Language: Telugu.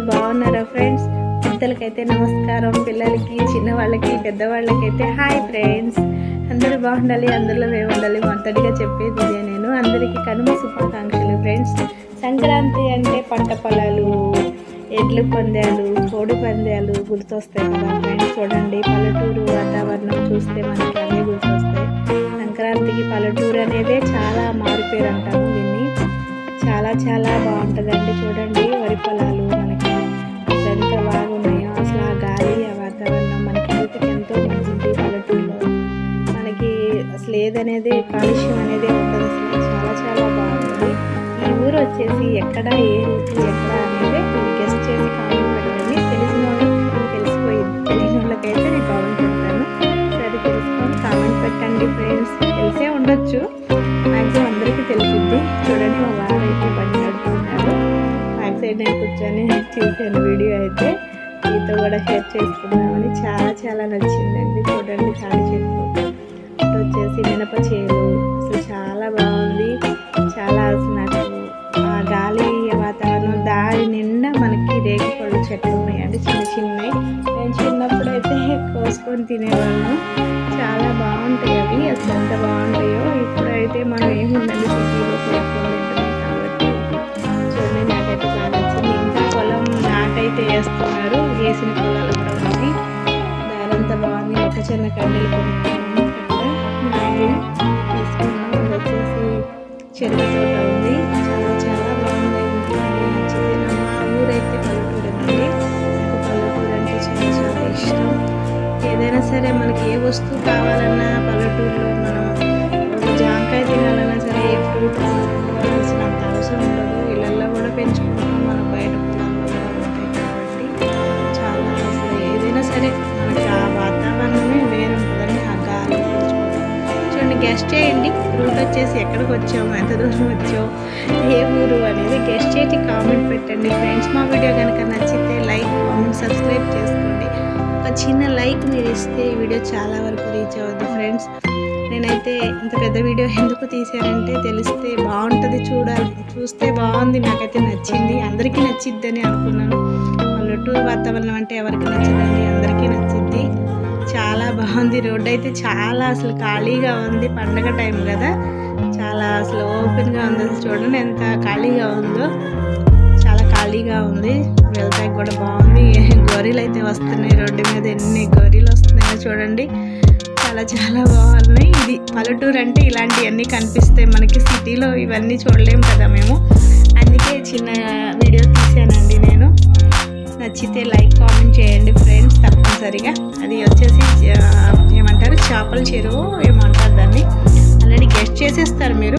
బాగున్నారా ఫ్రెండ్స్? పెద్దలకైతే నమస్కారం, పిల్లలకి చిన్నవాళ్ళకి పెద్దవాళ్ళకైతే హాయ్ ఫ్రెండ్స్. అందరూ బాగుండాలి, అందరిలో మేము ఉండాలి మొదటిగా చెప్పేది ఇదే నేను. అందరికీ కనుమ శుభాకాంక్షలు ఫ్రెండ్స్. సంక్రాంతి అంటే పంట పొలాలు, ఎడ్లు పందాలు, కోడి పందాలు గుర్తొస్తాయి కదా ఫ్రెండ్స్. చూడండి, పల్లెటూరు వాతావరణం చూస్తే మనకి అన్నీ గుర్తొస్తాయి. సంక్రాంతికి పల్లెటూరు అనేదే చాలా మారిపేరు అంటాము దీన్ని. చాలా చాలా బాగుంటుందండి. చూడండి, వరి పొలాలు మనకి అసలు ఎంత బాగున్నాయో. అసలు ఆ గాలి, ఆ వాతావరణం మనకి యూత్కి ఎంతో మంచిది. పల్లెటూరులో మనకి అసలు ఏదనేది కాలుష్యం అనేది ఉండదు. అసలు చాలా చాలా బాగుంటుంది. ఈ ఊరు వచ్చేసి ఎక్కడ, ఏ రూట్ ఎక్కడ అనేది మీరు గెస్ట్ చేసి కామెంట్ పెట్టండి. తెలిసిన వాళ్ళు తెలిసిపోయింది, తెలియని వాళ్ళకైతే నేను కామెంట్ పెడతాను. సరే, తెలుసుకొని కామెంట్ పెట్టండి ఫ్రెండ్స్. తెలిసే ఉండొచ్చు, మ్యాక్సిమం అందరికీ తెలిసిద్ది. చూడండి, మా వారు అయితే బండి నడుపుతున్నారు. బ్యాక్ సైడ్ నేను కూర్చొని చూసాను వీడియో. అయితే మీతో కూడా షేర్ చేసుకుందామని చాలా చాలా నచ్చిందండి. చూడండి, తాడి చెట్లు, అటు వచ్చేసి మినప చేలు, అసలు చాలా బాగుంది. చాలా అసలు నాకు ఆ గాలి వాతావరణం, దారి నిండా మనకి రేగిపళ్ళు చెట్లు ఉన్నాయండి, చిన్న చిన్నవి. నేను చిన్నప్పుడు అయితే కోసుకొని తినేవాళ్ళం. చాలా బాగుంటాయి అవి, అసలు ఎంత బాగుంటాయో. ఇప్పుడైతే మనం ఏముందండి, సిటీలో కొనుక్కొని తింటున్నాం కాబట్టి. చూడండి, నాకైతే చాలా నచ్చింది. ఇంకా పొలం నాటైతే వేస్తున్నారు, వేసిన పొలాలు కూడా ఉన్నాయి. దారంతా బాగుంది. ఒక చిన్న కండలు కొనుక్కున్నాము, తీసుకున్నాం. ఇది వచ్చేసి చెరుకు తోట ఉంది. చాలా చాలా బాగుంది. నచ్చింది. మా ఊరైతే పల్లెటూరు అండి. నాకు పల్లెటూరు అంటే చాలా చాలా ఇష్టం. ఏదైనా సరే మనకి ఏ వస్తువు కావాలన్నా పల్లెటూరులో, మనం ఒక జాంకాయ తినాలన్నా సరే, ఏ ఫ్రూట్ కొనుక్కోవాల్సినంత అవసరం ఉండదు. ఇళ్ళల్లో కూడా పెంచుకుంటాం, మనం బయట పొలాల్లో కూడా ఉంటాయి కాబట్టి. చాలా అసలు ఏదైనా సరే మనకి ఆ వాతావరణమే వేరు ఉంటుందండి. ఆ గాలి పీల్చుకోవడం. చూడండి, గెస్ట్ చేయండి రూట్ వచ్చేసి ఎక్కడికి వచ్చాము, ఎంత దూరం వచ్చాము, ఏ ఊరు అనేది గెస్ట్ చేసి కామెంట్ పెట్టండి ఫ్రెండ్స్. మా వీడియో కనుక నచ్చితే లైక్, కామెంట్, సబ్స్క్రైబ్ చేసుకోండి. ఒక చిన్న లైక్ మీరు ఇస్తే ఈ వీడియో చాలా వరకు రీచ్ అవుద్ది ఫ్రెండ్స్. నేనైతే ఇంత పెద్ద వీడియో ఎందుకు తీసానంటే, తెలిస్తే బాగుంటుంది, చూస్తే బాగుంది, నాకైతే నచ్చింది, అందరికీ నచ్చిద్దని అనుకున్నాను. పల్లెటూరు వాతావరణం అంటే ఎవరికి నచ్చదండి, అందరికీ నచ్చిద్ది. చాలా బాగుంది. రోడ్డు అయితే చాలా అసలు ఖాళీగా ఉంది. పండగ టైం కదా, చాలా అసలు ఓపెన్గా ఉంది. అసలు చూడండి ఎంత ఖాళీగా ఉందో, చాలా ఖాళీగా ఉంది. వెళ్తాయి కూడా బాగుంది. గొర్రెలు అయితే వస్తున్నాయి రోడ్డు మీద, ఎన్ని గొర్రెలు వస్తున్నాయో చూడండి. చాలా చాలా బాగున్నాయి. ఇది పల్లెటూరు అంటే ఇలాంటివన్నీ కనిపిస్తాయి మనకి. సిటీలో ఇవన్నీ చూడలేము కదా మేము. అందుకే చిన్న వీడియో తీసానండి నేను. నచ్చితే లైక్, కామెంట్ చేయండి ఫ్రెండ్స్ తప్పనిసరిగా. అది వచ్చేసి ఏమంటారు, చేపల చెరువు ఏమంటారు దాన్ని. ఆల్రెడీ గెస్ట్ చేసేస్తారు మీరు.